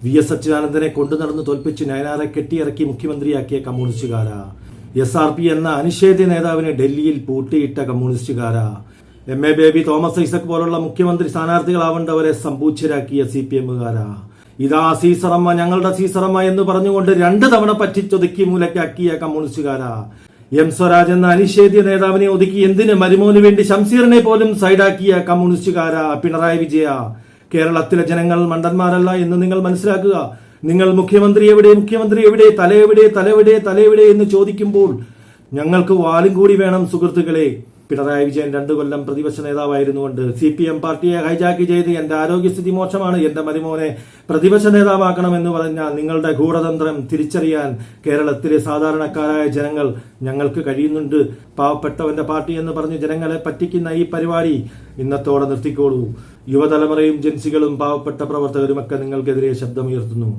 VS അച്യുതാനന്ദനെ കൊണ്ടു നടന്ന് തോൽപ്പിച്ച് നയനാരെ കെട്ടിയിറക്കി മുഖ്യമന്ത്രിയാക്കിയ കമ്മ്യൂണിസ്റ്റുകാരാ. SRP എന്ന അനിഷേധ്യ നേതാവിനെ ഡൽഹിയിൽ പൂട്ടിയിട്ട കമ്മ്യൂണിസ്റ്റുകാരാ. MA ബേബി, തോമസ് ഐസക് പോലുള്ള മുഖ്യമന്ത്രി സ്ഥാനാർത്ഥികളാവേണ്ടവരെ സംപൂജ്യരാക്കിയ CPM-കാരാ. ഇതാ സീസറമ്മ, ഞങ്ങളുടെ സീസറമ്മ എന്ന് പറഞ്ഞുകൊണ്ട് 2 തവണ പറ്റിച്ചൊതുക്കി മൂലക്കാക്കിയ കമ്മ്യൂണിസ്റ്റുകാരാ. M സ്വരാജ് എന്ന അനിഷേധ്യ നേതാവിനെ ഒതുക്കി എന്തിന് മരുമോന് വേണ്ടി ശംസീറിനെ പോലും സൈഡാക്കിയ കമ്മ്യൂണിസ്റ്റുകാരാ. പിണറായി വിജയ, കേരളത്തിലെ ജനങ്ങൾ മണ്ടന്മാരല്ല എന്ന് നിങ്ങൾ മനസ്സിലാക്കുക. നിങ്ങൾ മുഖ്യമന്ത്രി എവിടെ, തലയെവിടെ എന്ന് ചോദിക്കുമ്പോൾ ഞങ്ങൾക്ക് വാലും കൂടി വേണം സുഹൃത്തുക്കളെ. പിണറായി വിജയൻ 2 കൊല്ലം പ്രതിപക്ഷ നേതാവായിരുന്നുകൊണ്ട് CPM പാർട്ടിയെ ഹൈജാക്ക് ചെയ്ത് എന്റെ ആരോഗ്യസ്ഥിതി മോശമാണ്, എന്റെ മരുമോനെ പ്രതിപക്ഷ നേതാവാക്കണമെന്ന് പറഞ്ഞാൽ നിങ്ങളുടെ ഗൂഢതന്ത്രം തിരിച്ചറിയാൻ കേരളത്തിലെ സാധാരണക്കാരായ ജനങ്ങൾ ഞങ്ങൾക്ക് കഴിയുന്നുണ്ട്. പാവപ്പെട്ടവന്റെ പാർട്ടി എന്ന് പറഞ്ഞ് ജനങ്ങളെ പറ്റിക്കുന്ന ഈ പരിപാടി ഇന്നത്തോടെ നിർത്തിക്കോളൂ. യുവതലമുറയും ജൻസികളും പാവപ്പെട്ട പ്രവർത്തകരുമൊക്കെ നിങ്ങൾക്കെതിരെ ശബ്ദമുയർത്തുന്നു.